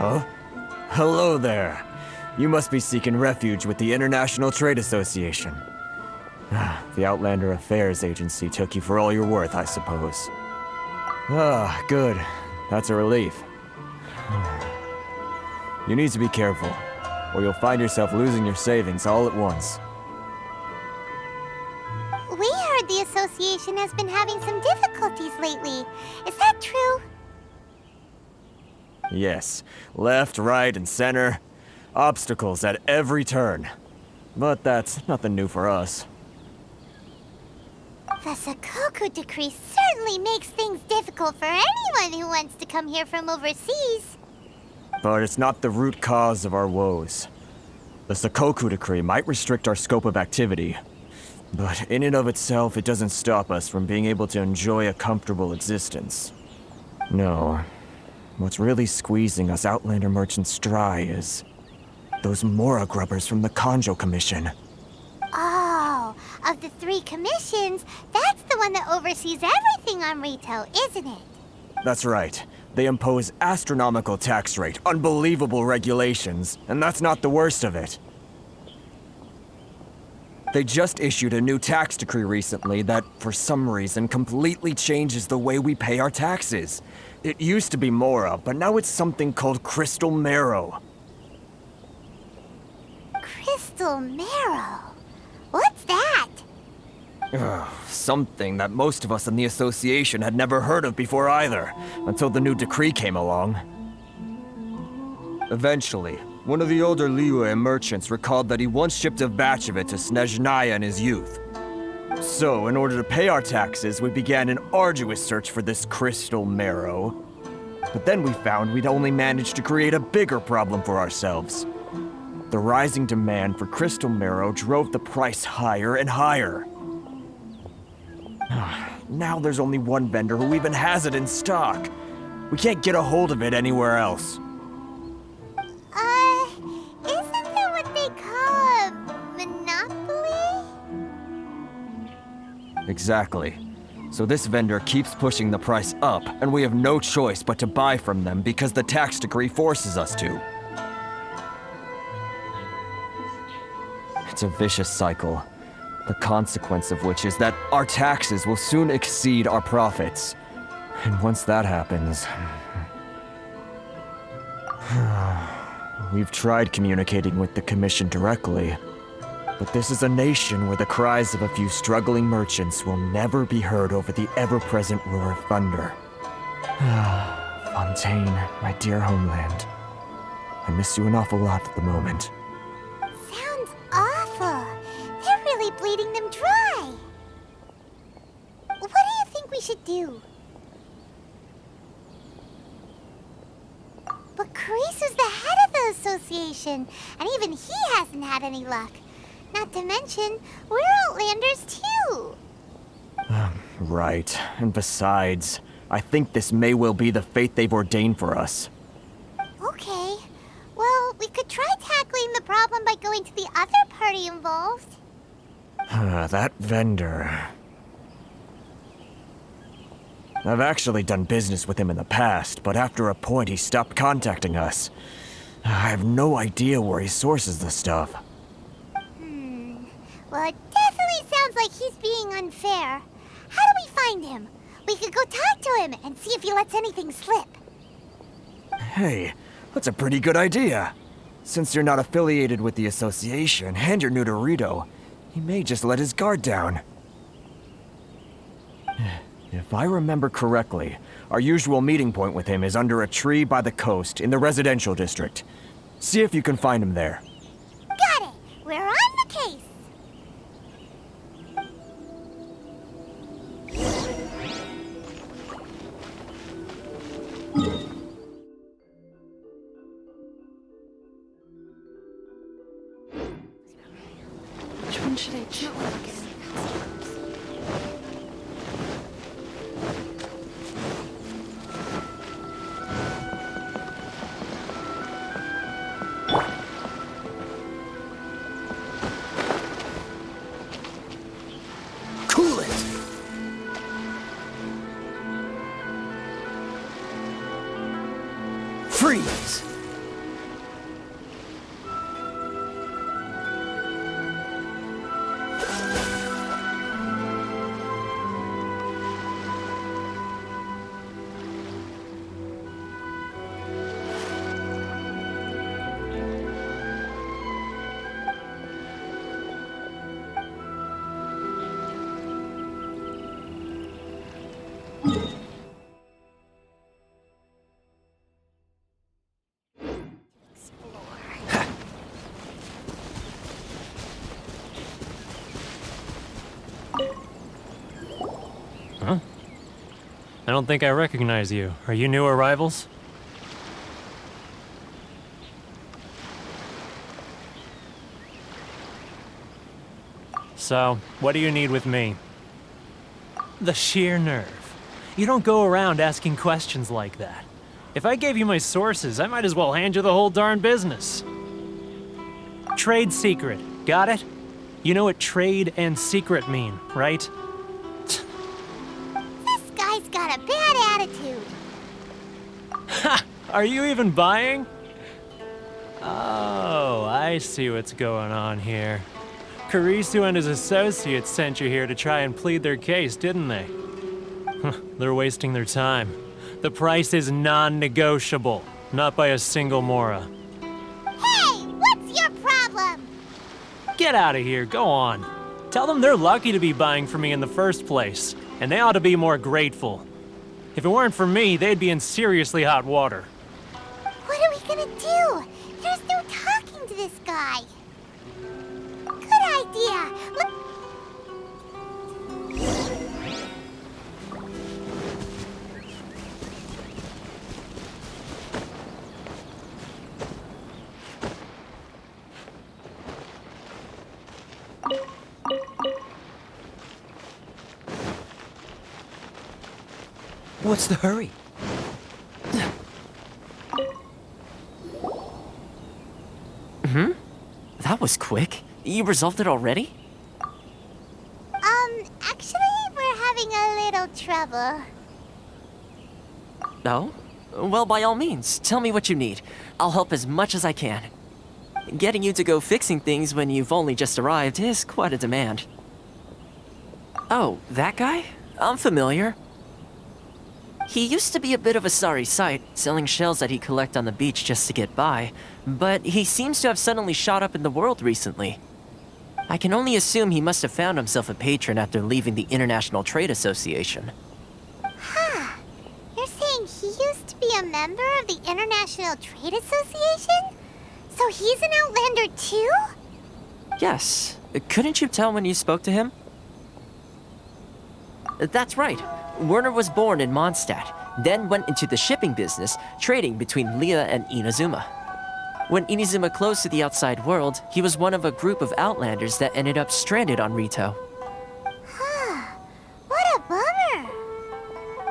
Huh? Hello there. You must be seeking refuge with the International Trade Association. The Outlander Affairs Agency took you for all you're worth, I suppose. Ah, good. That's a relief. You need to be careful, or you'll find yourself losing your savings all at once. We heard the association has been having some difficulties lately. Is that true? Yes. Left, right, and center. Obstacles at every turn. But that's nothing new for us. The Sakoku decree certainly makes things difficult for anyone who wants to come here from overseas. But it's not the root cause of our woes. The Sakoku decree might restrict our scope of activity, but in and of itself, it doesn't stop us from being able to enjoy a comfortable existence. No. What's really squeezing us Outlander merchants dry is those Mora grubbers from the Kanjo Commission. Oh, of the 3 commissions, that's the one that oversees everything on Rito, isn't it? That's right. They impose astronomical tax rate, unbelievable regulations, and that's not the worst of it. They just issued a new tax decree recently that, for some reason, completely changes the way we pay our taxes. It used to be Mora, but now it's something called Crystal Marrow. Crystal Marrow? What's that? Something that most of us in the association had never heard of before either, until the new decree came along. Eventually, one of the older Liyue merchants recalled that he once shipped a batch of it to Snezhnaya in his youth. So, in order to pay our taxes, we began an arduous search for this crystal marrow. But then we found we'd only managed to create a bigger problem for ourselves. The rising demand for crystal marrow drove the price higher and higher. Now there's only one vendor who even has it in stock. We can't get a hold of it anywhere else. Isn't that what they call a monopoly? Exactly. So this vendor keeps pushing the price up, and we have no choice but to buy from them because the tax decree forces us to. It's a vicious cycle. The consequence of which is that our taxes will soon exceed our profits. And once that happens... We've tried communicating with the Commission directly, but this is a nation where the cries of a few struggling merchants will never be heard over the ever-present roar of thunder. Fontaine, my dear homeland. I miss you an awful lot at the moment. Sounds awful. They're really bleeding them dry. What do you think we should do? But Carice is the head of the association, and even he hasn't had any luck. Not to mention, we're Outlanders too. Right. And besides, I think this may well be the fate they've ordained for us. Okay. Well, we could try tackling the problem by going to the other party involved. That vendor... I've actually done business with him in the past, but after a point he stopped contacting us. I have no idea where he sources the stuff. Well, it definitely sounds like he's being unfair. How do we find him? We could go talk to him and see if he lets anything slip. Hey, that's a pretty good idea. Since you're not affiliated with the association and you're new to Rito, he may just let his guard down. If I remember correctly, our usual meeting point with him is under a tree by the coast in the residential district. See if you can find him there. Got it! We're on the case! Which one should I choose? Cool it! Freeze! Huh? I don't think I recognize you. Are you new arrivals? So, what do you need with me? The sheer nerve. You don't go around asking questions like that. If I gave you my sources, I might as well hand you the whole darn business. Trade secret. Got it? You know what trade and secret mean, right? This guy's got a bad attitude. Ha! Are you even buying? Oh, I see what's going on here. Karisu and his associates sent you here to try and plead their case, didn't they? They're wasting their time. The price is non-negotiable, not by a single Mora. Hey, what's your problem? Get out of here, go on. Tell them they're lucky to be buying from me in the first place, and they ought to be more grateful. If it weren't for me, they'd be in seriously hot water. What are we gonna do? There's no talking to this guy. Good idea. What's the hurry? That was quick. You resolved it already? Actually, we're having a little trouble. No? Well, by all means, tell me what you need. I'll help as much as I can. Getting you to go fixing things when you've only just arrived is quite a demand. Oh, that guy? I'm familiar. He used to be a bit of a sorry sight, selling shells that he'd collect on the beach just to get by, but he seems to have suddenly shot up in the world recently. I can only assume he must have found himself a patron after leaving the International Trade Association. Huh. You're saying he used to be a member of the International Trade Association? So he's an Outlander too? Yes. Couldn't you tell when you spoke to him? That's right. Werner was born in Mondstadt, then went into the shipping business, trading between Leah and Inazuma. When Inazuma closed to the outside world, he was one of a group of Outlanders that ended up stranded on Rito. What a bummer.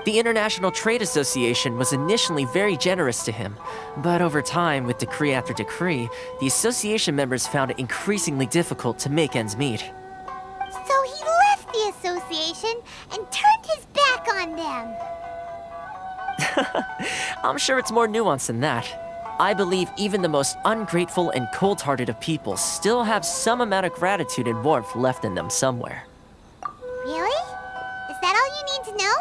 The International Trade Association was initially very generous to him, but over time, with decree after decree, the association members found it increasingly difficult to make ends meet. So he left the association and turned his back on them. I'm sure it's more nuanced than that. I believe even the most ungrateful and cold-hearted of people still have some amount of gratitude and warmth left in them somewhere. Really? Is that all you need to know?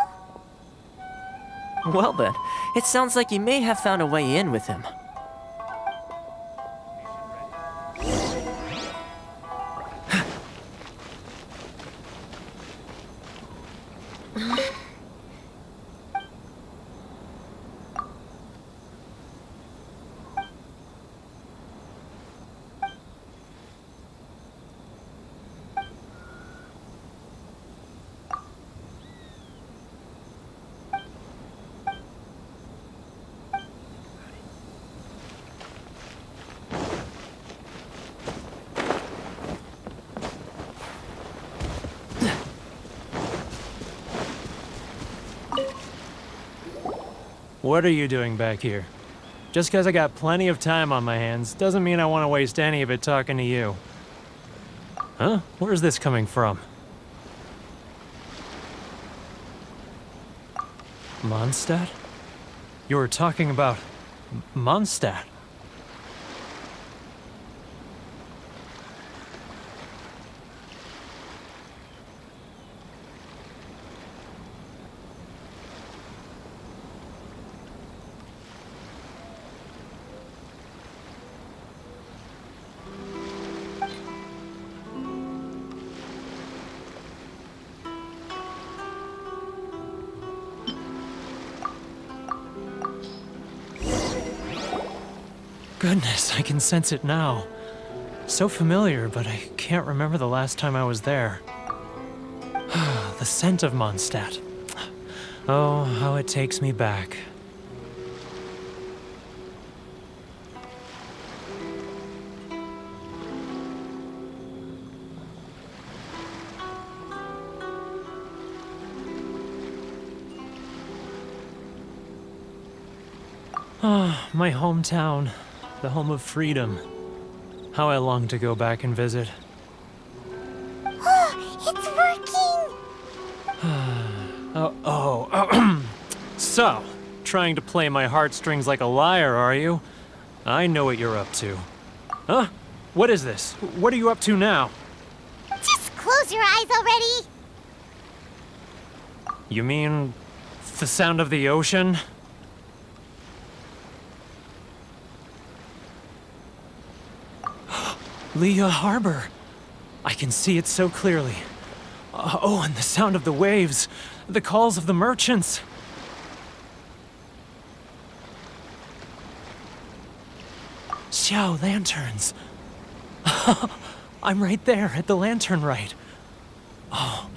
Well then, it sounds like you may have found a way in with him. What are you doing back here? Just because I got plenty of time on my hands doesn't mean I want to waste any of it talking to you. Huh? Where's this coming from? Mondstadt? You were talking about Mondstadt. Goodness, I can sense it now. So familiar, but I can't remember the last time I was there. The scent of Mondstadt. Oh, how it takes me back. Ah, my hometown, the home of freedom. How I long to go back and visit. Oh, it's working! So, trying to play my heartstrings like a liar, are you? I know what you're up to. Huh? What is this? What are you up to now? Just close your eyes already! You mean the sound of the ocean? Leah Harbor. I can see it so clearly. Oh, and the sound of the waves, the calls of the merchants. Xiao lanterns. I'm right there at the lantern right. Oh,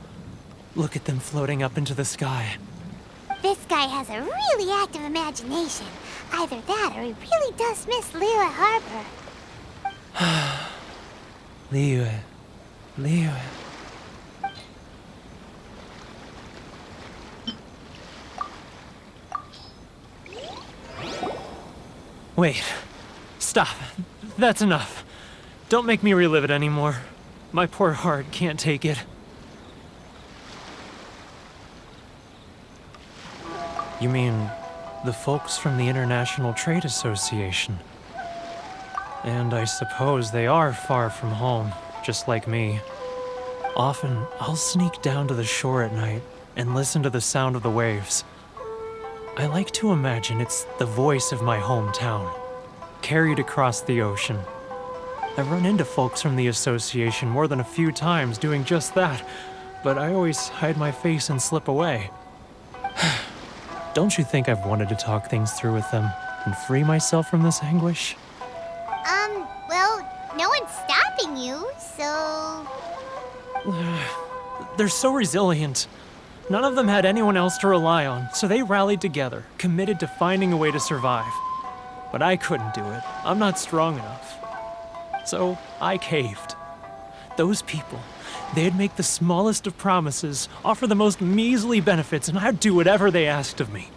look at them floating up into the sky. This guy has a really active imagination. Either that or he really does miss Liyue Harbor. Liyue. Wait. Stop. That's enough. Don't make me relive it anymore. My poor heart can't take it. You mean the folks from the International Trade Association? And I suppose they are far from home, just like me. Often, I'll sneak down to the shore at night and listen to the sound of the waves. I like to imagine it's the voice of my hometown, carried across the ocean. I've run into folks from the association more than a few times doing just that, but I always hide my face and slip away. Don't you think I've wanted to talk things through with them and free myself from this anguish? Well, no one's stopping you, so... They're so resilient. None of them had anyone else to rely on, so they rallied together, committed to finding a way to survive. But I couldn't do it. I'm not strong enough. So I caved. Those people, they'd make the smallest of promises, offer the most measly benefits, and I'd do whatever they asked of me.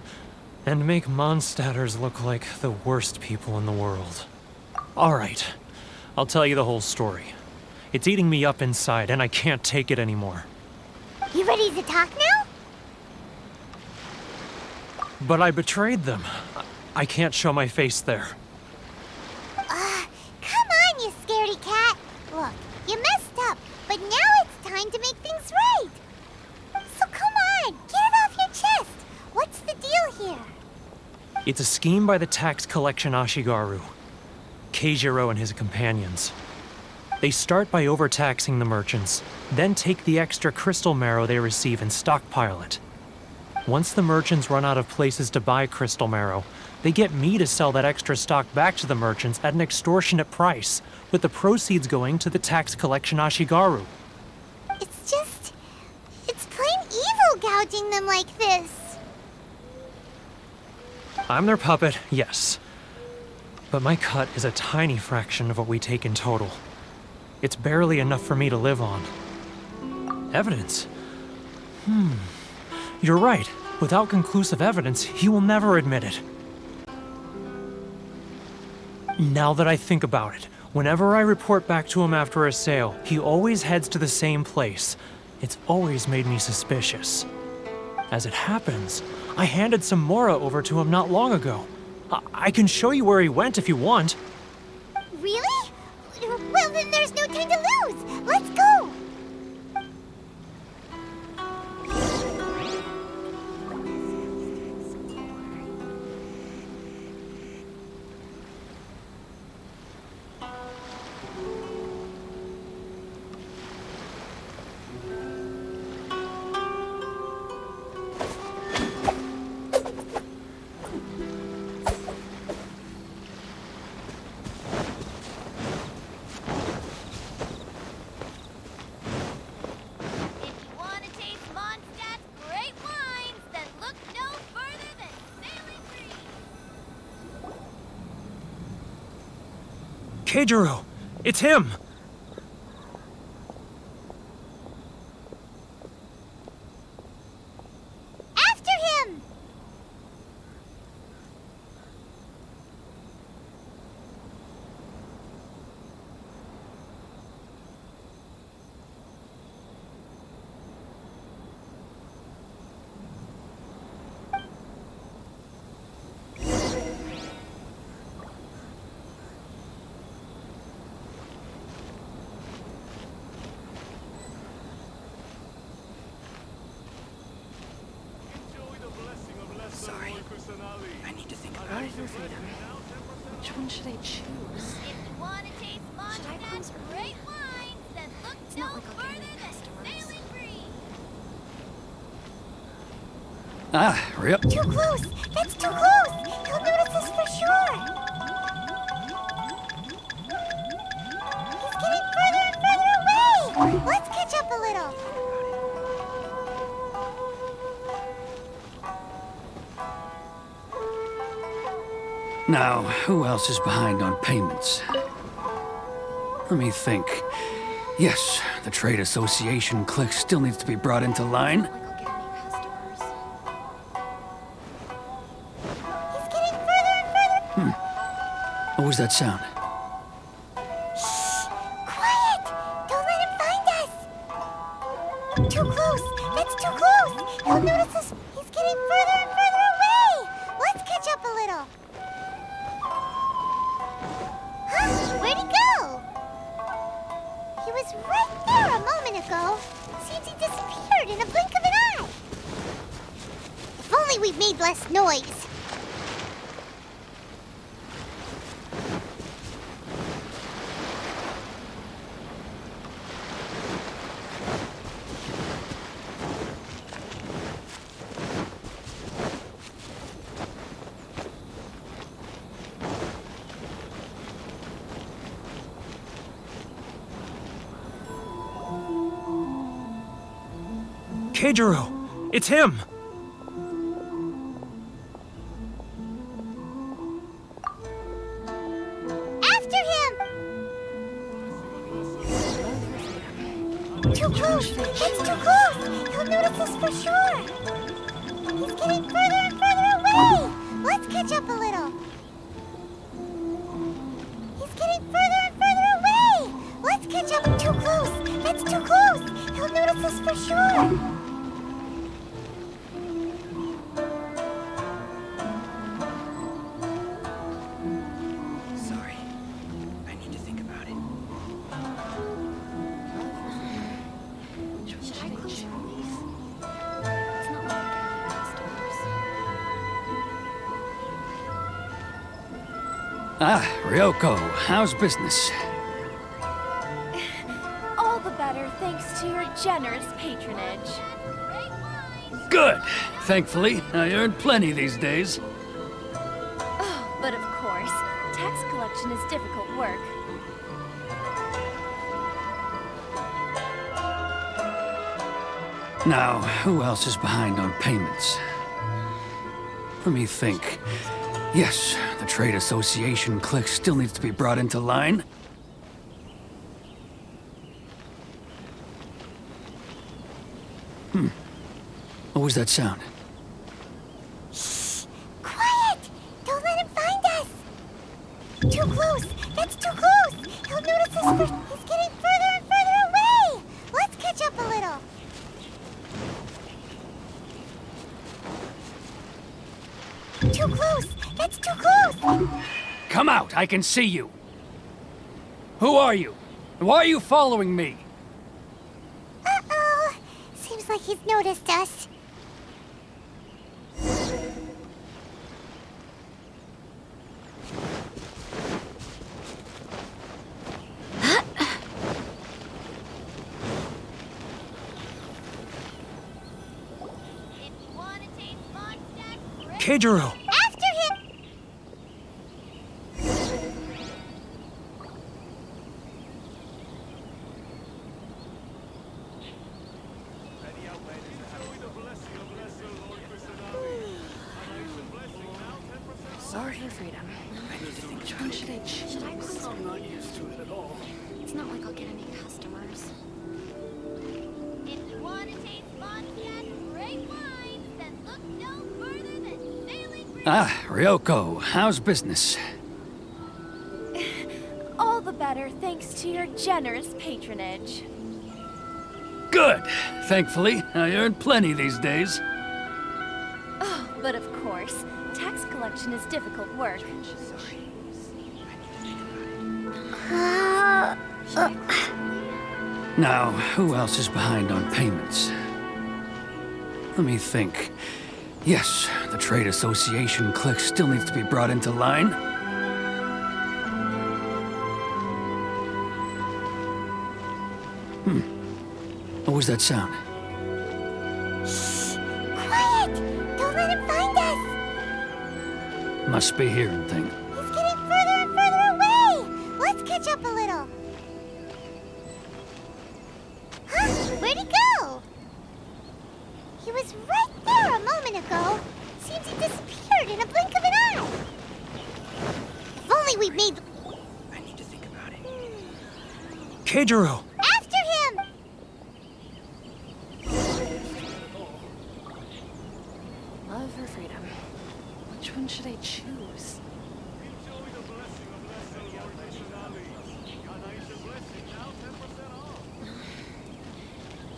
And make Mondstadters look like the worst people in the world. All right, I'll tell you the whole story. It's eating me up inside, and I can't take it anymore. You ready to talk now? But I betrayed them. I can't show my face there. Come on, you scaredy cat. Look, you messed up, but now it's time to make things right. So come on, get it off your chest. What's the deal here? It's a scheme by the tax collection Ashigaru, Keijiro and his companions. They start by overtaxing the merchants, then take the extra crystal marrow they receive and stockpile it. Once the merchants run out of places to buy crystal marrow, they get me to sell that extra stock back to the merchants at an extortionate price, with the proceeds going to the tax collection Ashigaru. It's plain evil gouging them like this. I'm their puppet, yes. But my cut is a tiny fraction of what we take in total. It's barely enough for me to live on. Evidence? You're right. Without conclusive evidence, he will never admit it. Now that I think about it, whenever I report back to him after a sale, he always heads to the same place. It's always made me suspicious. As it happens, I handed some Mora over to him not long ago. I can show you where he went if you want. Really? Well, then there's no time to lose. Let's go. Keijiro! It's him! After him! Sorry. I need to think about it. Which one should I choose? If you want to taste Mondstadt's great wines, then look no not like I'll get further any than customers. Sailing Breeze. Ah, real. Too close! That's too close! He'll notice us for sure! He's getting further and further away! Let's catch up a little! Now, who else is behind on payments? Let me think. Yes, the trade association clique still needs to be brought into line. Like I'll get any customers. He's getting further and further... What was that sound? Quiet! Don't let him find us! Too close! That's too close! He'll notice us! He's getting further and further away! Let's catch up a little! Huh? Where'd he go? He was right there a moment ago. Seems he disappeared in a blink of an eye. If only we'd made less noise. Keijiro! It's him! After him! Too close! That's too close! He'll notice us for sure! He's getting further and further away! Let's catch up a little! He's getting further and further away! Let's catch up! Too close! That's too close! He'll notice us for sure! Sorry. I need to think about it. Which one should I choose? It's not like I'll get any customers. Ah, Ryoko, how's business? All the better thanks to your generous patronage. Good. Thankfully, I earn plenty these days. Oh, but of course, tax collection is difficult work. Now, who else is behind on payments? Let me think. Yes, the trade association clique still needs to be brought into line. What was that sound? Quiet! Don't let him find us! Too close! That's too close! He'll notice us for... He's getting further and further away! Let's catch up a little! Too close! That's too close! Come out, I can see you. Who are you? Why are you following me? Uh-oh! Seems like he's noticed us. Keijiro! After him! Sorry for freedom. I need to think. Which one should I choose? Should I close? I'm not used to it at all. It's not like I'll get any customers. If you want to taste Mondstadt great wine, then look no further than sailing. Ah, Ryoko, how's business? All the better thanks to your generous patronage. Good. Thankfully, I earn plenty these days. Oh, but of course, tax collection is difficult work. Now, who else is behind on payments? Let me think. Yes, the trade association clique still needs to be brought into line. What was that sound? Quiet! Don't let him find us! Must be hearing thing. He's getting further and further away! Let's catch up a little. Huh? Where'd he go? He was right there a moment ago. Seems he disappeared in a blink of an eye. If only we'd made... I need to think about it. Keijiro! After him! Love or freedom? Which one should I choose?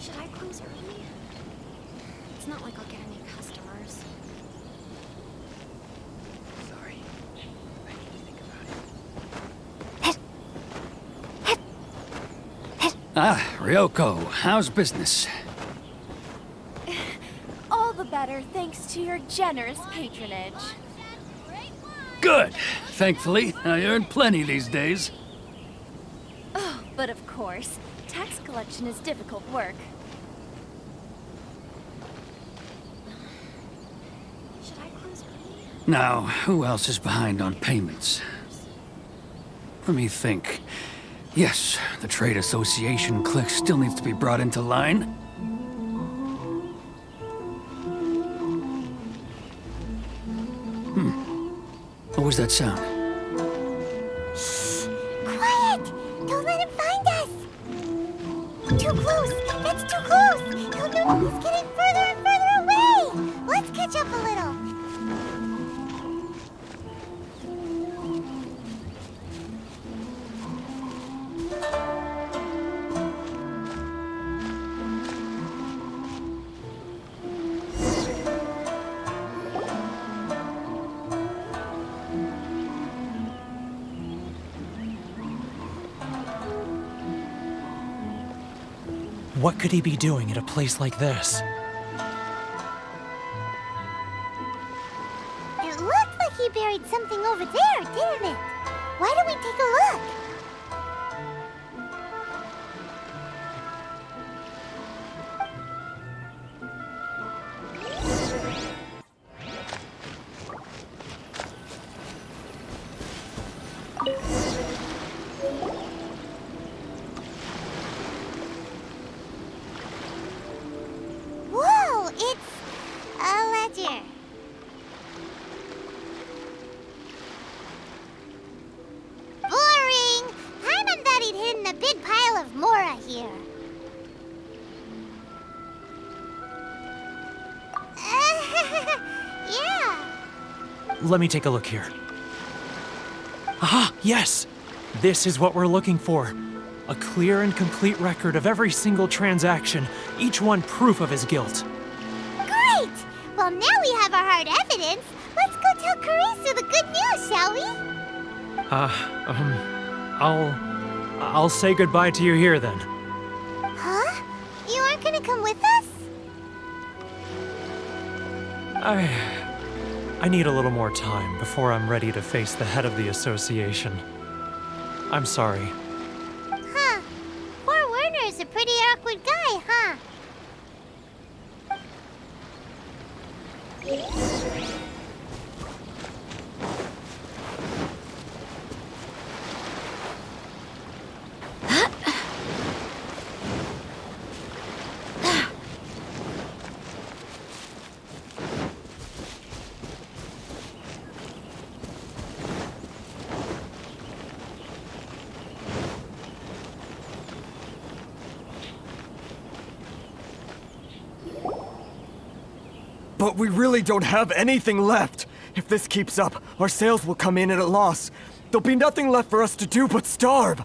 Should I close early? It's not like I'll get any customers. Sorry. I need to think about it. Ah, Ryoko, how's business? All the better thanks to your generous patronage. Good. Thankfully, I earn plenty these days. Oh, but of course, tax collection is difficult work. Should I close early? Now, who else is behind on payments? Let me think. Yes, the trade association clique still needs to be brought into line. What was that sound? Quiet! Don't let him find us! Too close! That's too close! Oh no, he's getting further and further away! Let's catch up a little. What could he be doing at a place like this? It looked like he buried something over there, didn't it? Why don't we take a look? Whoa, it's a ledger. Boring! Paimon thought he'd hidden a big pile of Mora here. Yeah. Let me take a look here. Aha! Yes! This is what we're looking for. A clear and complete record of every single transaction, each one proof of his guilt. Great! Well, now we have our hard evidence. Let's go tell Karisu the good news, shall we? I'll say goodbye to you here then. Huh? You aren't gonna come with us? I need a little more time before I'm ready to face the head of the association. I'm sorry. Huh. Poor Werner's a pretty awkward guy, huh? But we really don't have anything left. If this keeps up, our sales will come in at a loss. There'll be nothing left for us to do but starve.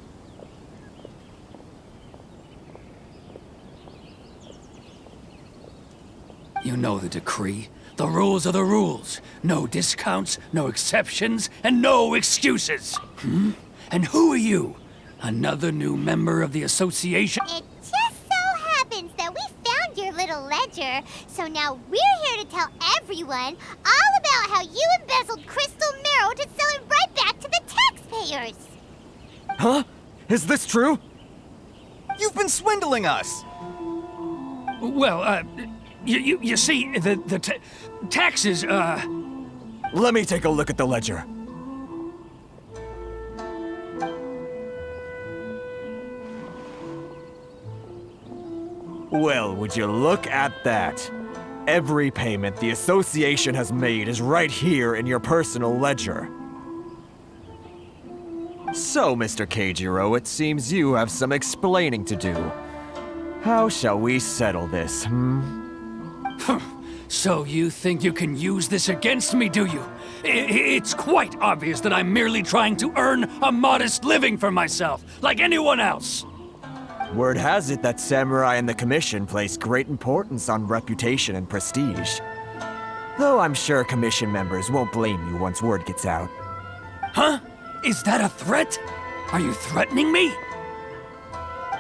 You know the decree. The rules are the rules. No discounts, no exceptions, and no excuses. Hmm? And who are you? Another new member of the association? It just so happens that we found your little ledger, so now we're here to tell everyone all about how you embezzled crystal marrow to sell it right back to the taxpayers. Huh? Is this true? You've been swindling us! Well, you see, the taxes, Let me take a look at the ledger. Well, would you look at that? Every payment the association has made is right here in your personal ledger. So, Mr. Keijiro, it seems you have some explaining to do. How shall we settle this, So you think you can use this against me, do you? It's quite obvious that I'm merely trying to earn a modest living for myself, like anyone else. Word has it that Samurai and the Commission place great importance on reputation and prestige. Though I'm sure Commission members won't blame you once word gets out. Huh? Is that a threat? Are you threatening me?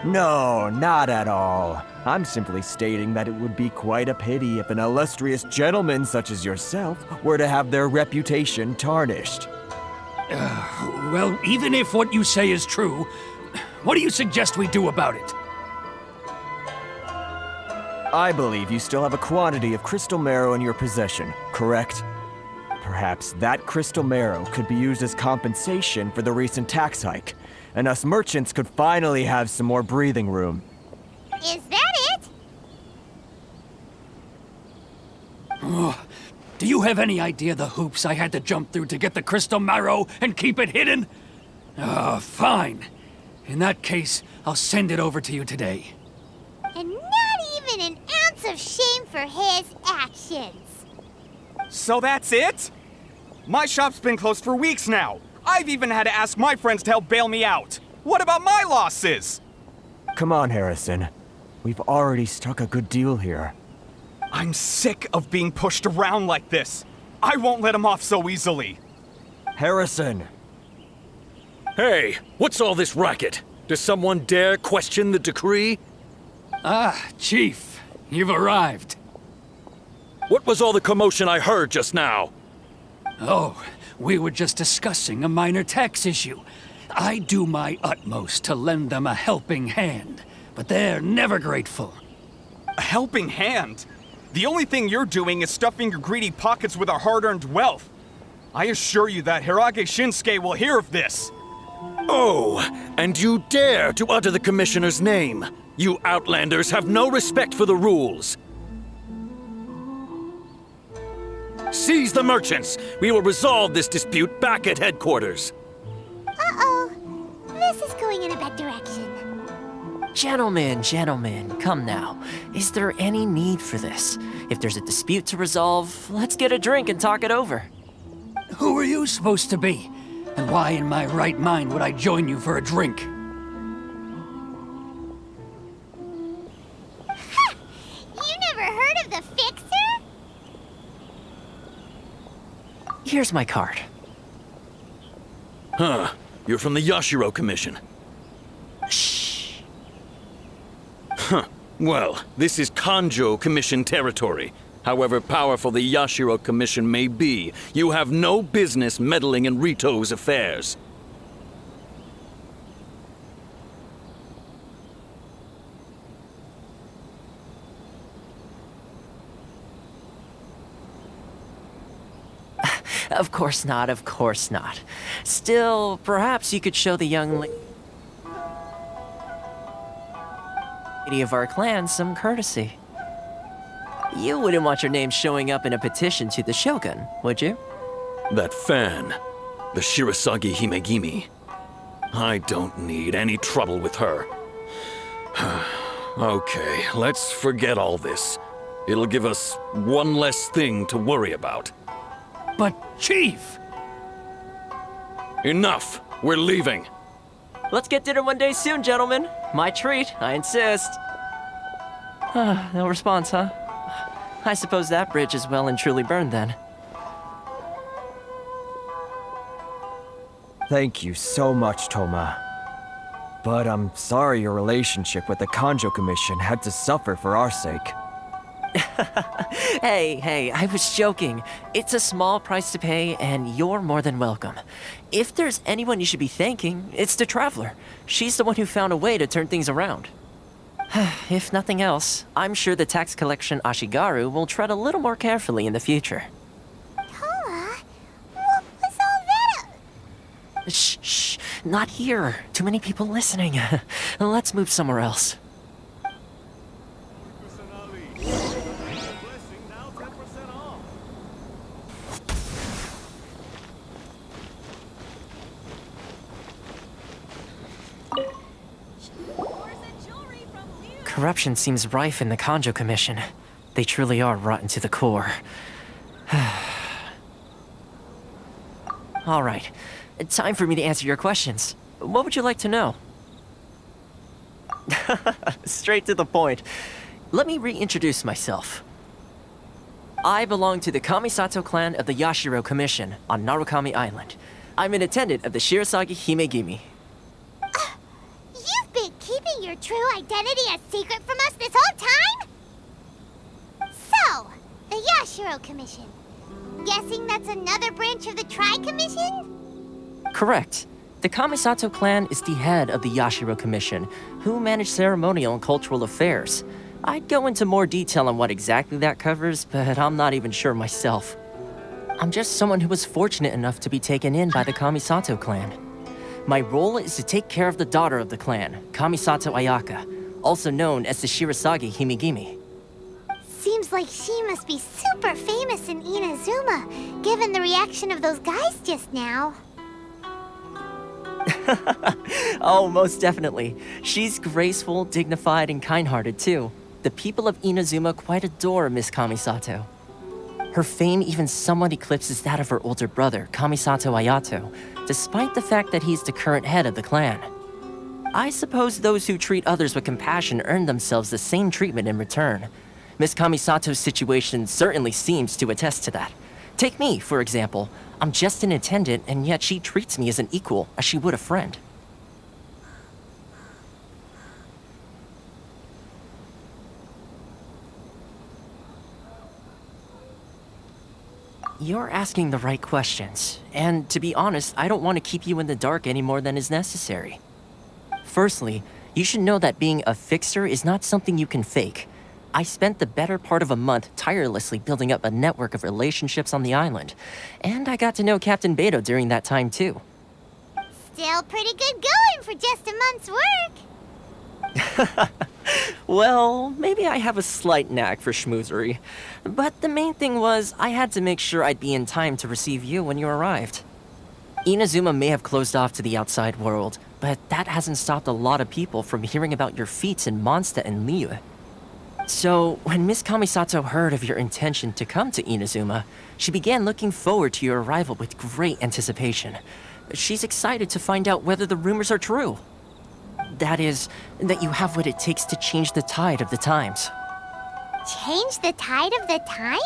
No, not at all. I'm simply stating that it would be quite a pity if an illustrious gentleman such as yourself were to have their reputation tarnished. Well, even if what you say is true, what do you suggest we do about it? I believe you still have a quantity of crystal marrow in your possession, correct? Perhaps that crystal marrow could be used as compensation for the recent tax hike, and us merchants could finally have some more breathing room. Is that it? Do you have any idea the hoops I had to jump through to get the crystal marrow and keep it hidden? Fine. In that case, I'll send it over to you today. And not even an ounce of shame for his actions. So that's it? My shop's been closed for weeks now. I've even had to ask my friends to help bail me out. What about my losses? Come on, Harrison. We've already struck a good deal here. I'm sick of being pushed around like this. I won't let him off so easily. Harrison! Hey, what's all this racket? Does someone dare question the decree? Chief, you've arrived. What was all the commotion I heard just now? Oh, we were just discussing a minor tax issue. I do my utmost to lend them a helping hand, but they're never grateful. A helping hand? The only thing you're doing is stuffing your greedy pockets with our hard-earned wealth. I assure you that Hirage Shinsuke will hear of this. Oh, and you dare to utter the Commissioner's name. You Outlanders have no respect for the rules. Seize the merchants. We will resolve this dispute back at headquarters. Uh-oh. This is going in a bad direction. Gentlemen, come now. Is there any need for this? If there's a dispute to resolve, let's get a drink and talk it over. Who are you supposed to be? And why in my right mind would I join you for a drink? Ha! You never heard of the Fixer? Here's my card. Huh. You're from the Yashiro Commission. Shh. Huh. Well, this is Kanjo Commission territory. However powerful the Yashiro Commission may be, you have no business meddling in Rito's affairs. Of course not, of course not. Still, perhaps you could show the young lady of our clan some courtesy. You wouldn't want your name showing up in a petition to the Shogun, would you? That fan, the Shirasagi Himegimi. I don't need any trouble with her. Okay, let's forget all this. It'll give us one less thing to worry about. But, Chief! Enough! We're leaving! Let's get dinner one day soon, gentlemen. My treat, I insist. No response, huh? I suppose that bridge is well and truly burned then. Thank you so much, Toma. But I'm sorry your relationship with the Kanjo Commission had to suffer for our sake. Hey, I was joking. It's a small price to pay, and you're more than welcome. If there's anyone you should be thanking, it's the Traveler. She's the one who found a way to turn things around. If nothing else, I'm sure the tax collection Ashigaru will tread a little more carefully in the future. Toma, what was all that? Shh, not here. Too many people listening. Let's move somewhere else. Corruption seems rife in the Kanjo Commission. They truly are rotten to the core. All right, time for me to answer your questions. What would you like to know? Straight to the point. Let me reintroduce myself. I belong to the Kamisato clan of the Yashiro Commission on Narukami Island. I'm an attendant of the Shirasagi Himegimi. You've been keeping your true identity a secret from us this whole time? So, the Yashiro Commission. Guessing that's another branch of the Tri-Commission? Correct. The Kamisato clan is the head of the Yashiro Commission, who manage ceremonial and cultural affairs. I'd go into more detail on what exactly that covers, but I'm not even sure myself. I'm just someone who was fortunate enough to be taken in by the Kamisato clan. My role is to take care of the daughter of the clan, Kamisato Ayaka, also known as the Shirasagi Himegimi. Seems like she must be super famous in Inazuma, given the reaction of those guys just now. Oh, most definitely. She's graceful, dignified, and kind-hearted too. The people of Inazuma quite adore Miss Kamisato. Her fame even somewhat eclipses that of her older brother, Kamisato Ayato, despite the fact that he's the current head of the clan. I suppose those who treat others with compassion earn themselves the same treatment in return. Miss Kamisato's situation certainly seems to attest to that. Take me, for example. I'm just an attendant, and yet she treats me as an equal, as she would a friend. You're asking the right questions, and to be honest, I don't want to keep you in the dark any more than is necessary. Firstly, you should know that being a fixer is not something you can fake. I spent the better part of a month tirelessly building up a network of relationships on the island, and I got to know Captain Beto during that time too. Still pretty good going for just a month's work. Well, maybe I have a slight knack for schmoozery, but the main thing was I had to make sure I'd be in time to receive you when you arrived. Inazuma may have closed off to the outside world, but that hasn't stopped a lot of people from hearing about your feats in Mondstadt and Liyue. So, when Miss Kamisato heard of your intention to come to Inazuma, she began looking forward to your arrival with great anticipation. She's excited to find out whether the rumors are true. That is, that you have what it takes to change the tide of the times. Change the tide of the times?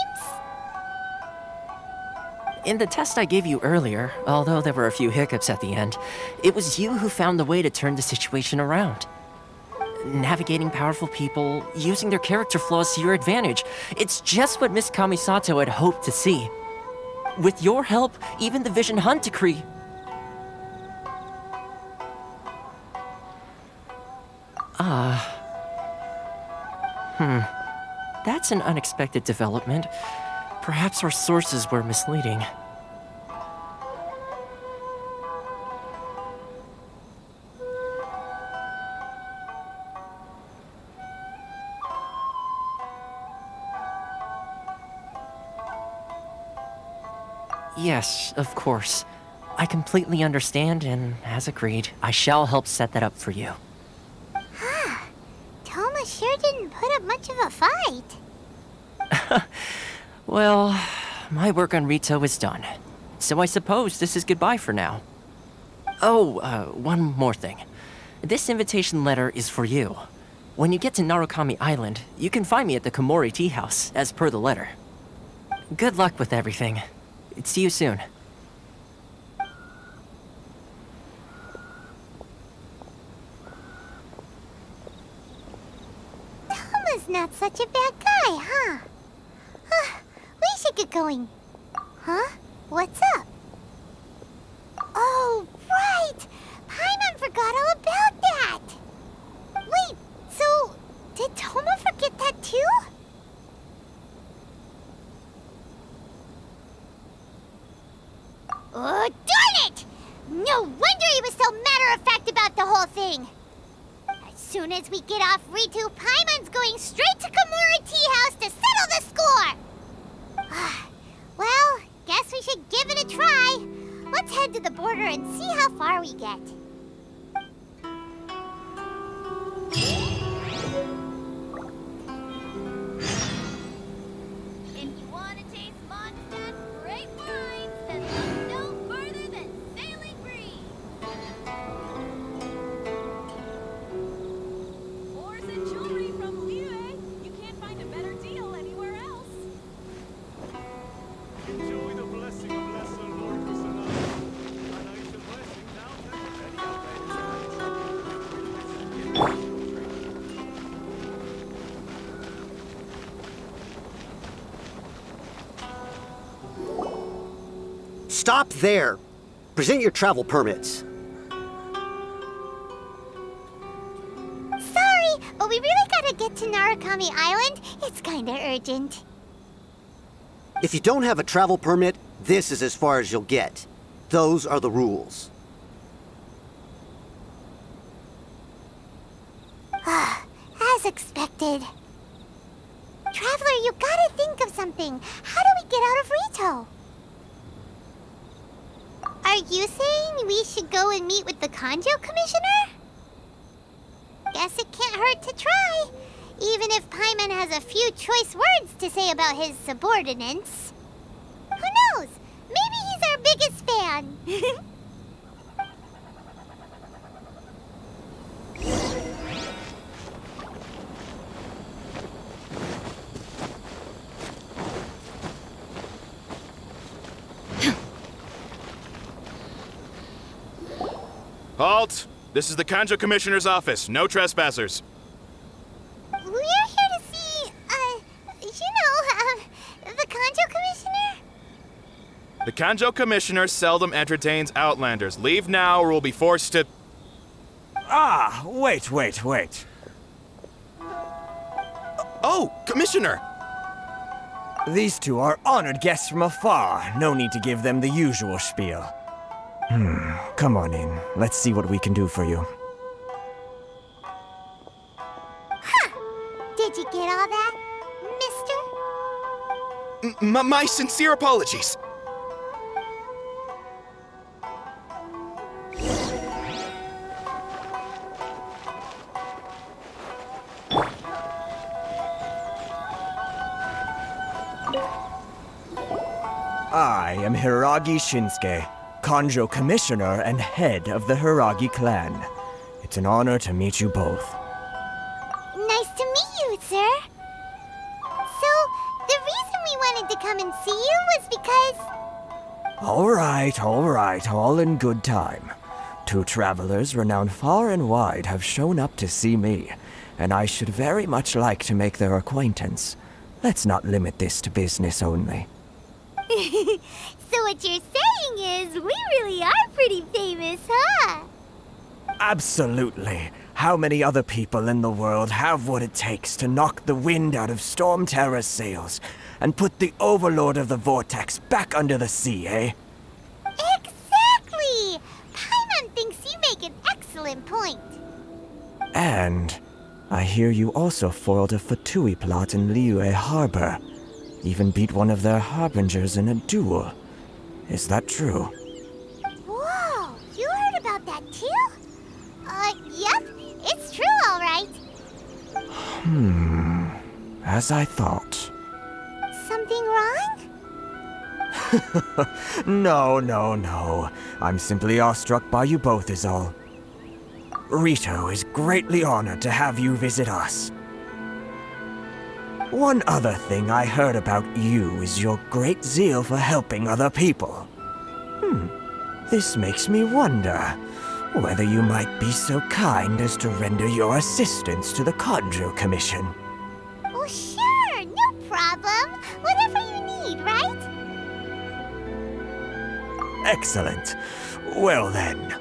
In the test I gave you earlier, although there were a few hiccups at the end, it was you who found the way to turn the situation around. Navigating powerful people, using their character flaws to your advantage. It's just what Miss Kamisato had hoped to see. With your help, even the Vision Hunt decree... That's an unexpected development. Perhaps our sources were misleading. Yes, of course. I completely understand, and as agreed, I shall help set that up for you. Toma sure didn't put up much of a fight. Well, my work on Rito is done. So I suppose this is goodbye for now. Oh, one more thing. This invitation letter is for you. When you get to Narukami Island, you can find me at the Komori Tea House, as per the letter. Good luck with everything. See you soon. Toma's not such a bad guy, huh? We should get going. Huh? What's up? Oh, right! Paimon forgot all about that! Wait, so did Toma forget that too? Oh, darn it! No wonder he was so matter-of-fact about the whole thing! As soon as we get off Ritu, Paimon's going straight to Komori Tea House to settle the score! Well, guess we should give it a try. Let's head to the border and see how far we get. If you want to taste Mondstadt's great wines, then look no further than Sailing Breeze. Ores and jewelry from Liyue. You can't find a better deal anywhere else. Enjoy the blessing of Lesser Lord Kusanagi. And I shall blessing now Stop there! Present your travel permits. Sorry, but we really gotta get to Narukami Island. It's kinda urgent. If you don't have a travel permit, this is as far as you'll get. Those are the rules. As expected. Traveler, you gotta think of something. How do we get out of Rito? Are you saying we should go and meet with the Kanjo Commissioner? Guess it can't hurt to try. Even if Paimon has a few choice words to say about his subordinates. Who knows? Maybe he's our biggest fan. Halt! This is the Kanjo Commissioner's office. No trespassers. We're here to see, the Kanjo Commissioner? The Kanjo Commissioner seldom entertains Outlanders. Leave now or we'll be forced to... Ah, wait. Oh, Commissioner! These two are honored guests from afar. No need to give them the usual spiel. Come on in. Let's see what we can do for you. Did you get all that, mister? My sincere apologies. I am Hiragi Shinsuke, Kanjo Commissioner and head of the Hiragi clan. It's an honor to meet you both. Nice to meet you, sir. So, the reason we wanted to come and see you was because... All right, all in good time. Two travelers renowned far and wide have shown up to see me, and I should very much like to make their acquaintance. Let's not limit this to business only. So what you're saying is, we really are pretty famous, huh? Absolutely. How many other people in the world have what it takes to knock the wind out of Storm Terror's sails and put the Overlord of the Vortex back under the sea, eh? Exactly! Paimon thinks you make an excellent point. And I hear you also foiled a Fatui plot in Liyue Harbor. Even beat one of their harbingers in a duel. Is that true? Whoa, you heard about that too? Yep, it's true, all right. As I thought. anything wrong? No. I'm simply awestruck by you both is all. Rito is greatly honored to have you visit us. One other thing I heard about you is your great zeal for helping other people. This makes me wonder whether you might be so kind as to render your assistance to the Kanjo Commission. Oh, sure, no problem. Whatever you need, right? Excellent. Well then.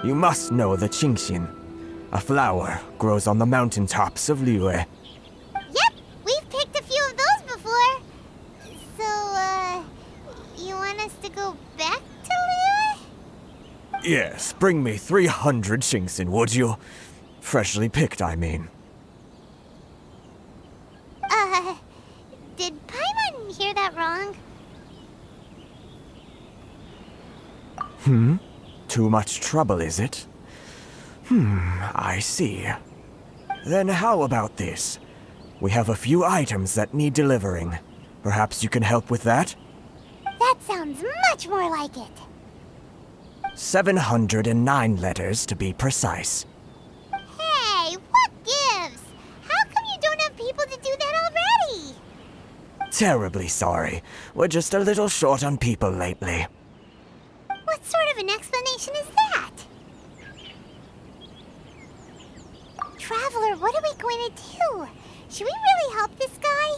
You must know the Qingxian. A flower grows on the mountaintops of Liyue. Yep, we've picked a few of those before. So, you want us to go back to Liyue? Yes, bring me 300 Qingxian, would you? Freshly picked, I mean. Did Paimon hear that wrong? Too much trouble, is it? I see. Then how about this? We have a few items that need delivering. Perhaps you can help with that? That sounds much more like it. 709 letters to be precise. Hey, what gives? How come you don't have people to do that already? Terribly sorry. We're just a little short on people lately. What sort of an explanation is that? Traveler, what are we going to do? Should we really help this guy?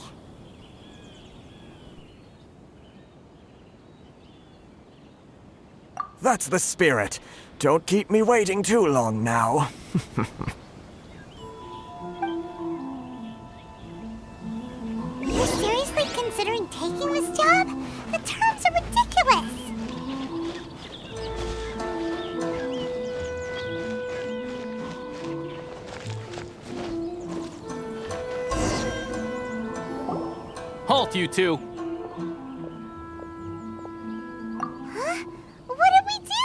That's the spirit. Don't keep me waiting too long now. You're seriously considering taking this job? The terms are ridiculous! Halt, you two! Huh? What did we do?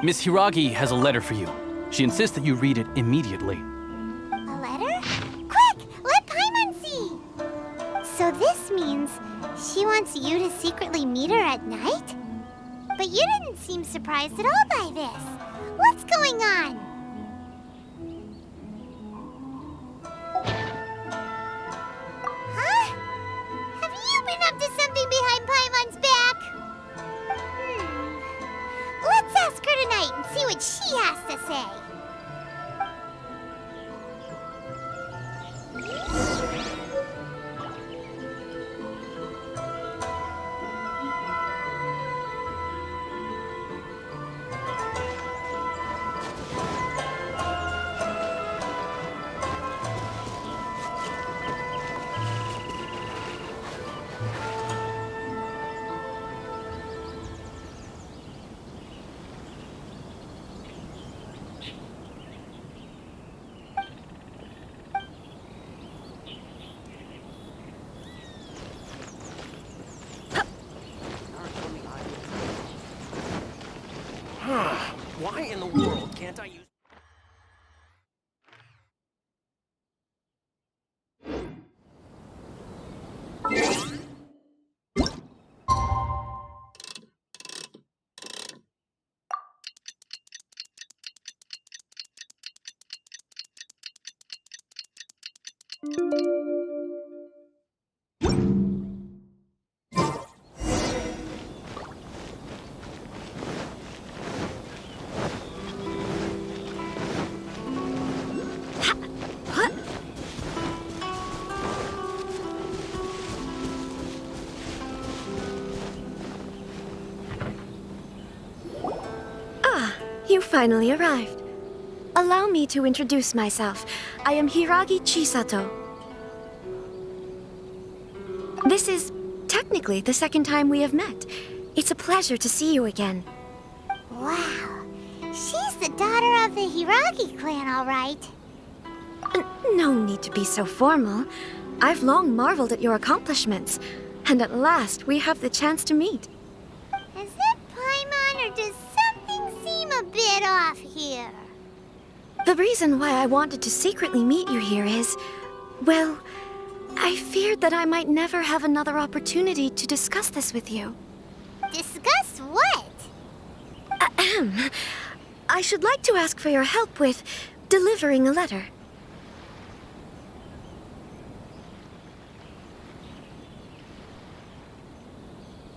Miss Hiragi has a letter for you. She insists that you read it immediately. A letter? Quick! Let Paimon see! So this means she wants you to secretly meet her at night? But you didn't seem surprised at all by this. What's going on? Huh? Have you been up to something behind Paimon's back? Let's ask her tonight and see what she has to say. Why in the world can't I use... You finally arrived. Allow me to introduce myself. I am Hiragi Chisato. This is technically the second time we have met. It's a pleasure to see you again. Wow. She's the daughter of the Hiragi clan, all right. No need to be so formal. I've long marveled at your accomplishments, and at last we have the chance to meet. Is it Paimon, or does something seem a bit off here? The reason why I wanted to secretly meet you here is, well, I feared that I might never have another opportunity to discuss this with you. Discuss what? Ahem. I should like to ask for your help with delivering a letter.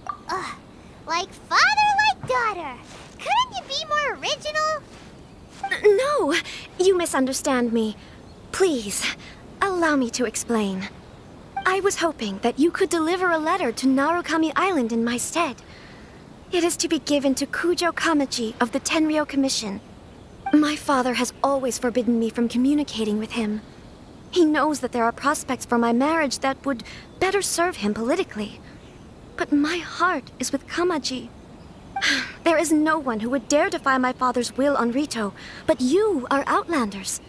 Ugh, like father, like daughter. Couldn't you be more original? No, you misunderstand me. Please, allow me to explain. I was hoping that you could deliver a letter to Narukami Island in my stead. It is to be given to Kujo Kamaji of the Tenryou Commission. My father has always forbidden me from communicating with him. He knows that there are prospects for my marriage that would better serve him politically. But my heart is with Kamaji. There is no one who would dare defy my father's will on Rito, but you are Outlanders.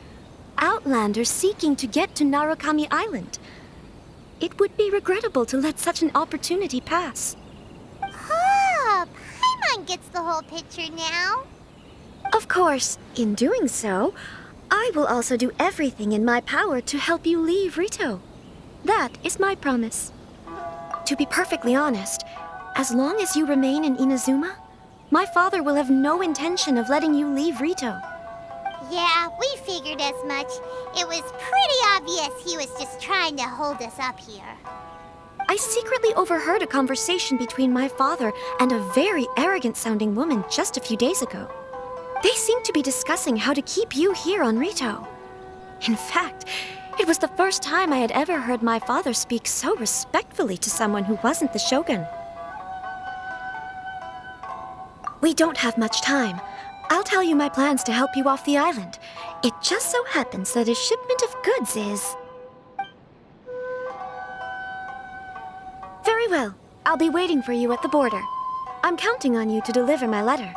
Outlanders seeking to get to Narukami Island. It would be regrettable to let such an opportunity pass. Oh, Paimon gets the whole picture now. Of course, in doing so, I will also do everything in my power to help you leave Rito. That is my promise. To be perfectly honest, as long as you remain in Inazuma, my father will have no intention of letting you leave Rito. Yeah, we figured as much. It was pretty obvious he was just trying to hold us up here. I secretly overheard a conversation between my father and a very arrogant-sounding woman just a few days ago. They seemed to be discussing how to keep you here on Rito. In fact, it was the first time I had ever heard my father speak so respectfully to someone who wasn't the shogun. We don't have much time. I'll tell you my plans to help you off the island. It just so happens that a shipment of goods is... Very well. I'll be waiting for you at the border. I'm counting on you to deliver my letter.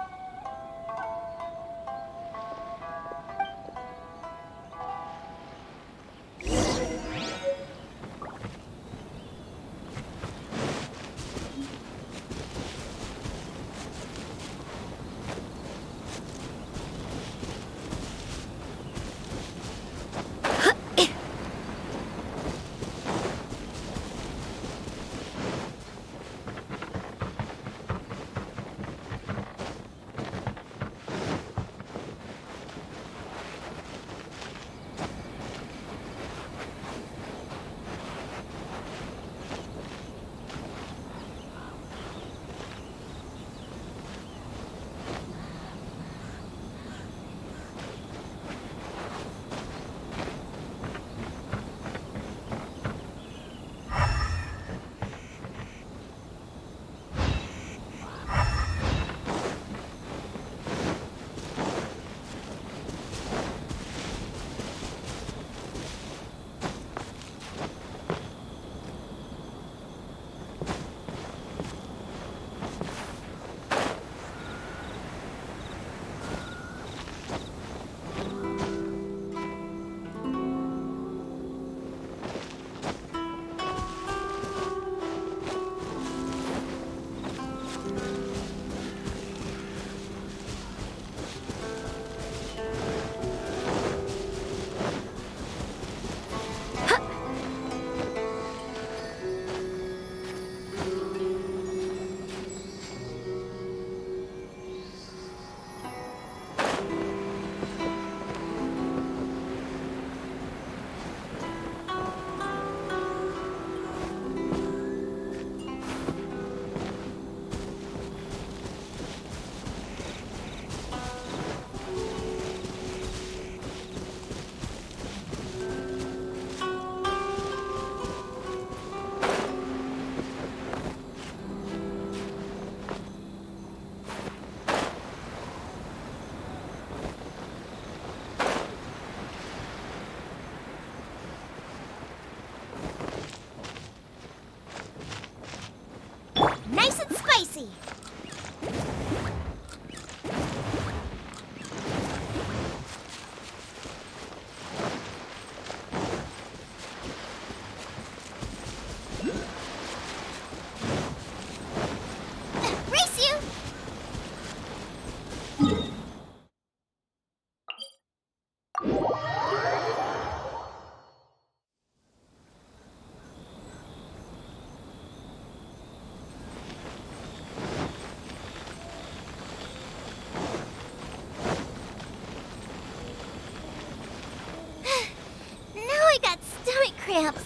cramps.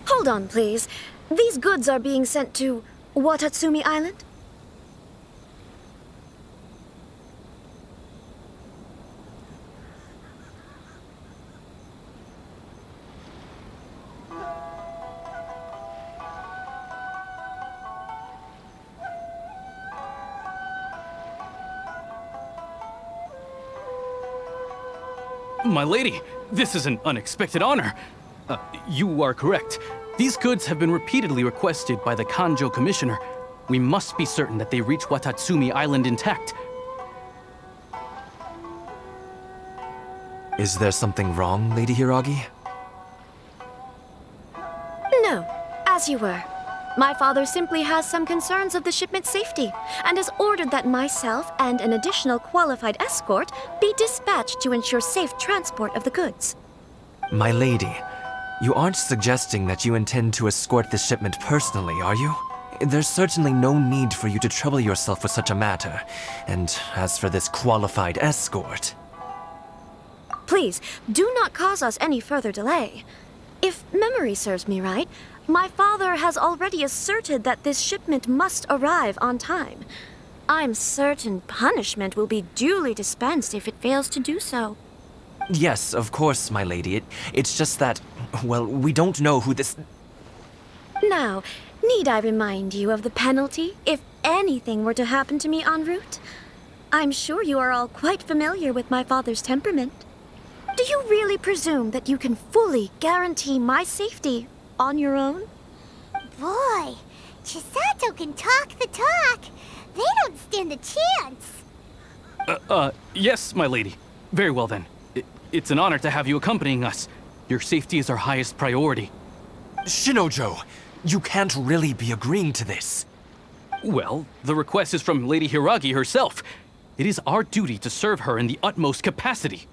Hold on, please. These goods are being sent to Watatsumi Island? My lady, this is an unexpected honor. You are correct. These goods have been repeatedly requested by the Kanjo Commissioner. We must be certain that they reach Watatsumi Island intact. Is there something wrong, Lady Hiragi? No, as you were. My father simply has some concerns of the shipment's safety and has ordered that myself and an additional qualified escort be dispatched to ensure safe transport of the goods. My lady, you aren't suggesting that you intend to escort the shipment personally, are you? There's certainly no need for you to trouble yourself with such a matter. And as for this qualified escort... Please, do not cause us any further delay. If memory serves me right, my father has already asserted that this shipment must arrive on time. I'm certain punishment will be duly dispensed if it fails to do so. Yes, of course, my lady. It's just that, well, we don't know who this... Now, need I remind you of the penalty if anything were to happen to me en route? I'm sure you are all quite familiar with my father's temperament. Do you really presume that you can fully guarantee my safety on your own? Boy, Chisato can talk the talk. They don't stand a chance. Yes, my lady. Very well then. It's an honor to have you accompanying us. Your safety is our highest priority. Shinojo, you can't really be agreeing to this. Well, the request is from Lady Hiragi herself. It is our duty to serve her in the utmost capacity.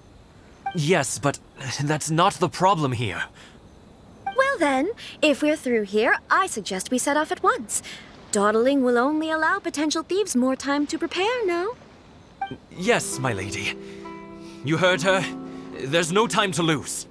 Yes, but that's not the problem here. Well then, if we're through here, I suggest we set off at once. Dawdling will only allow potential thieves more time to prepare, no? Yes, my lady. You heard her. There's no time to lose.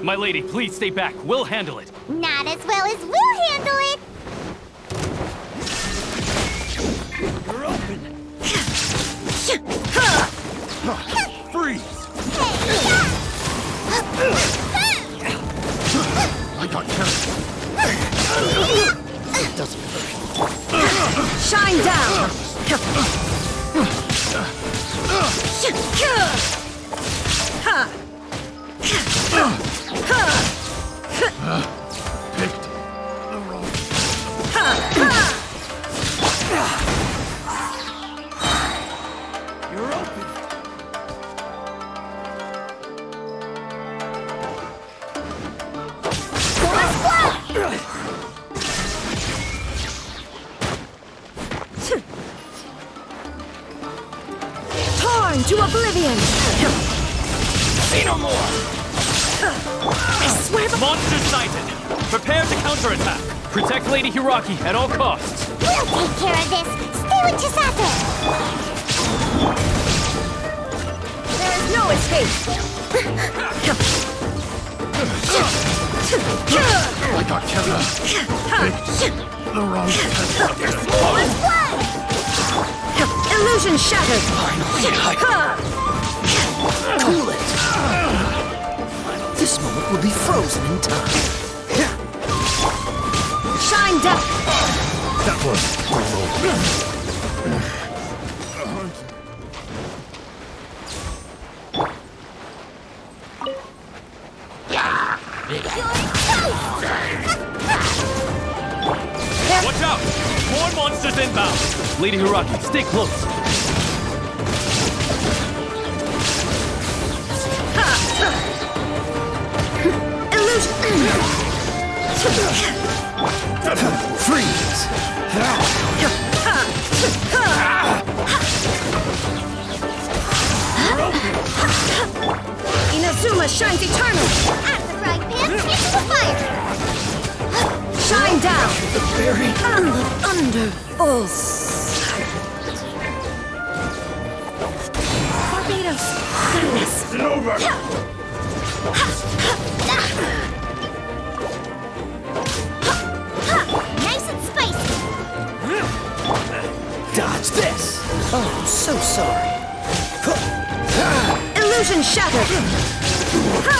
My lady, please stay back. We'll handle it. Not as well as we'll handle it. You're open! Freeze! I got carried. It doesn't hurt. Shine down! Picked the wrong... You're open. Torn to oblivion! See no more! I swear by... Monster sighted! Prepare to counterattack! Protect Lady Hiragi at all costs. We'll take care of this. Stay with Chisato. There is no escape! I got carried. Picked the wrong... Illusion shattered! Cool it. This moment will be frozen in time. Shine down! That was... Watch out! More monsters inbound! Lady Hiragi, stay close. Freeze! shines eternal! Out of the frying pan, into the fire! Shine down! The fairy! And the thunder falls! Barbados! Goodness! Nice and spicy! Dodge this! Oh, so sorry. Illusion shattered! Ha!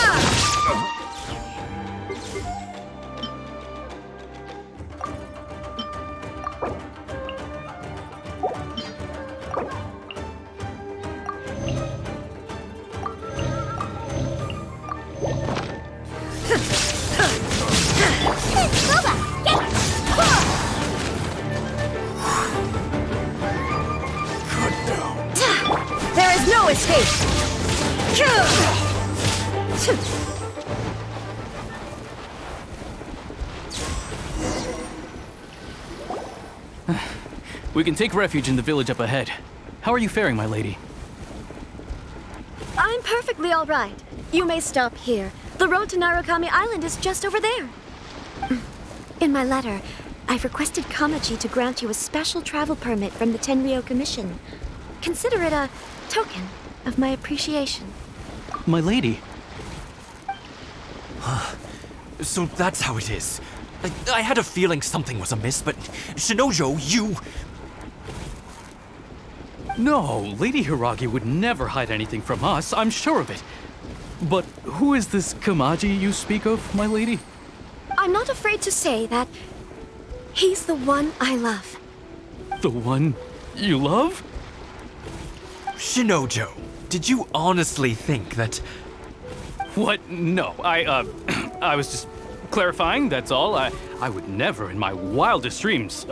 Boba, get her! Cool! There is no escape! We can take refuge in the village up ahead. How are you faring, my lady? I'm perfectly all right. You may stop here. The road to Narukami Island is just over there. In my letter, I've requested Kamaji to grant you a special travel permit from the Tenryou Commission. Consider it a token of my appreciation. My lady? So that's how it is. I had a feeling something was amiss, but Shinojo, you... No, Lady Hiragi would never hide anything from us, I'm sure of it. But who is this Kamaji you speak of, my lady? I'm not afraid to say that he's the one I love. The one you love? Shinojo, did you honestly think that... What? No, I was just clarifying, that's all. I would never in my wildest dreams,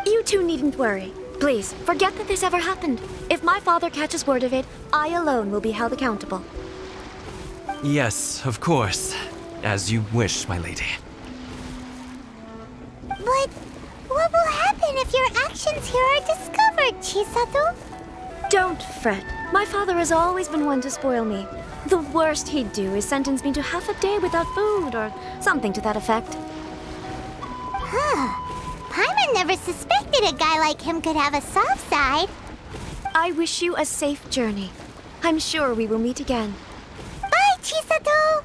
You two needn't worry. Please, forget that this ever happened. If my father catches word of it, I alone will be held accountable. Yes, of course. As you wish, my lady. But what will happen if your actions here are discovered, Chisato? Don't fret. My father has always been one to spoil me. The worst he'd do is sentence me to half a day without food or something to that effect. Huh. Paimon never suspected a guy like him could have a soft side. I wish you a safe journey. I'm sure we will meet again. Bye, Chisato!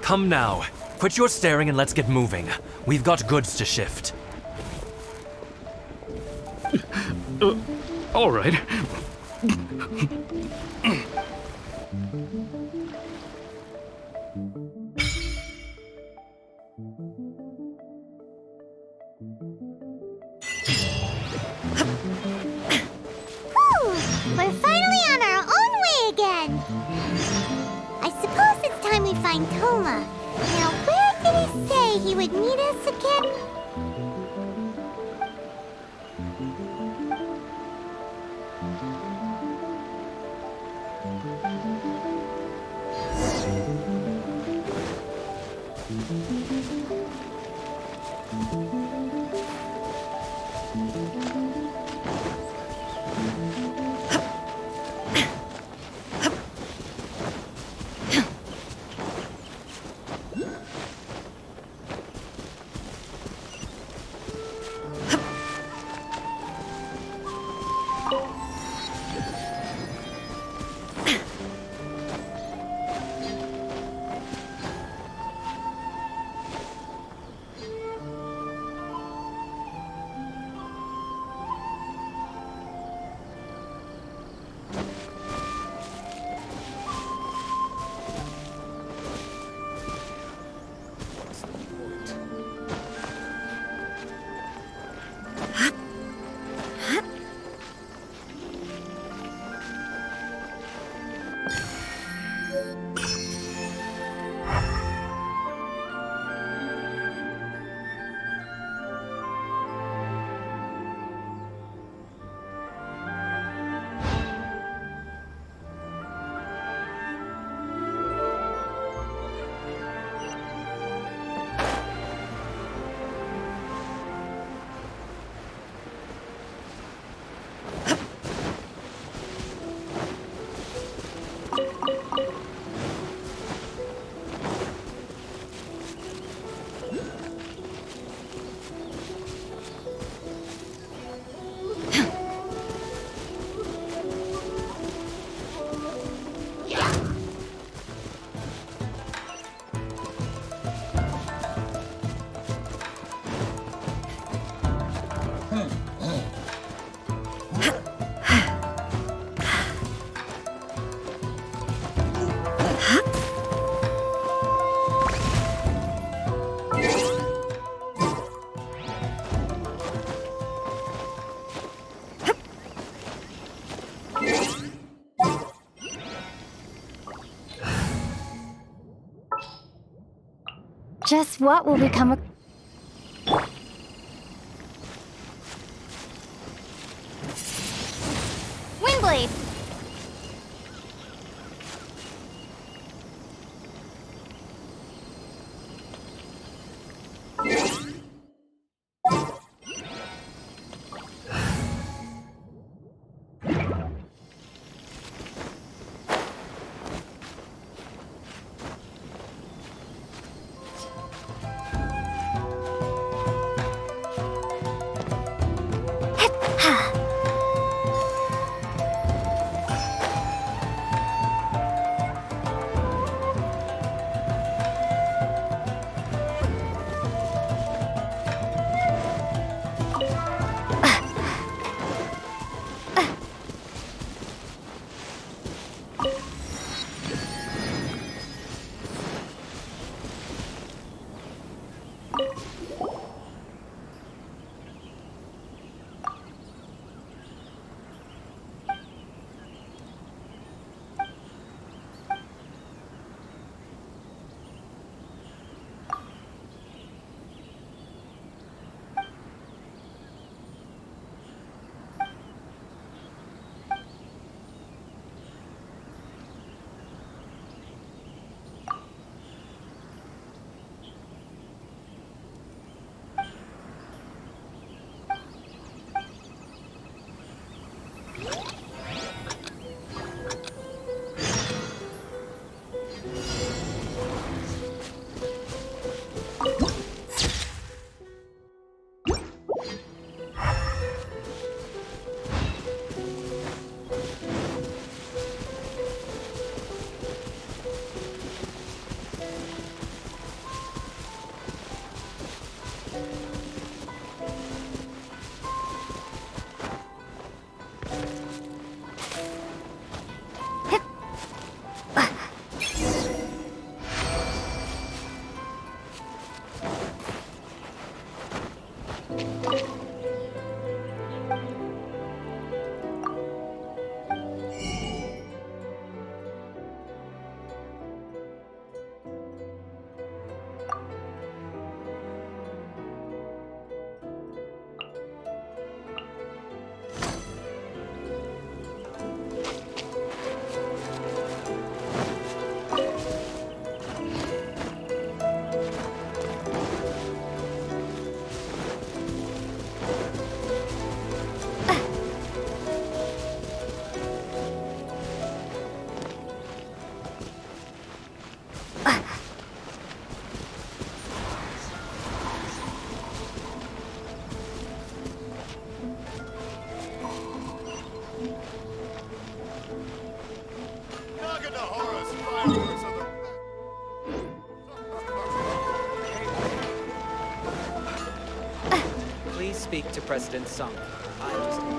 Come now. Quit your staring and let's get moving. We've got goods to shift. all right. Whew! We're finally on our own way again. I suppose it's time we find Toma. Now, where did he say he would meet us again? Just what will become a... Windblade! Please speak to President Sung. I understand.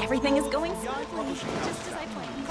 Everything is going smoothly, just as I planned.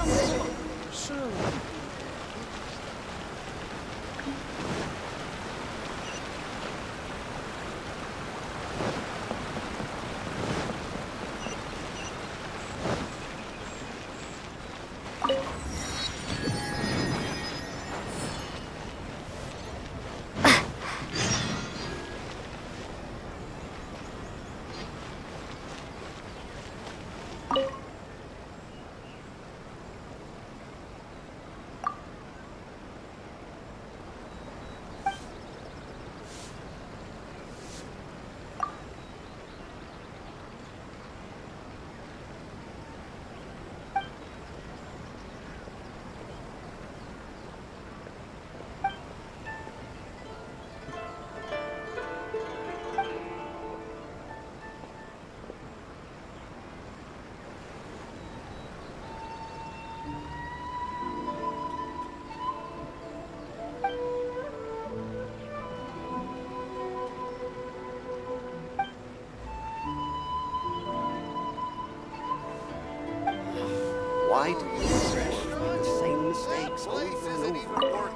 Why do you make the same mistakes over and over?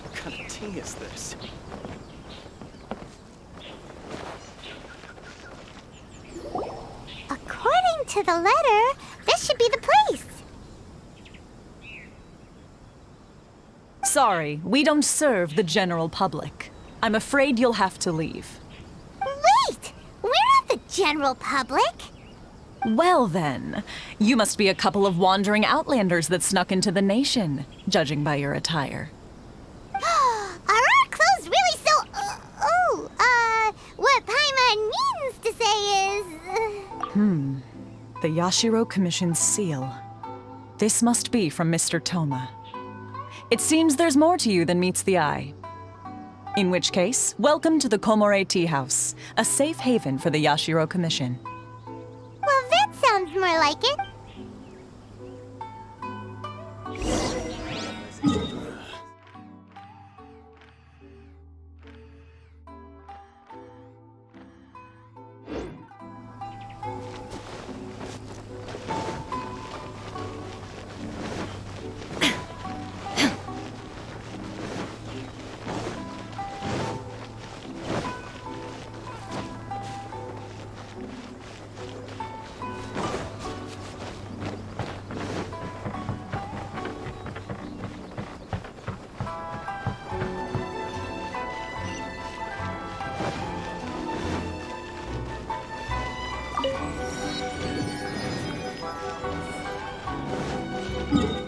What kind of tea is this? According to the letter, this should be the place. Sorry, we don't serve the general public. I'm afraid you'll have to leave. Wait! We're not the general public. Well then, you must be a couple of wandering outlanders that snuck into the nation, judging by your attire. Are our clothes really so... what Paimon means to say is... The Yashiro Commission's seal. This must be from Mr. Toma. It seems there's more to you than meets the eye. In which case, welcome to the Komore Tea House, a safe haven for the Yashiro Commission. Well, that sounds more like it. you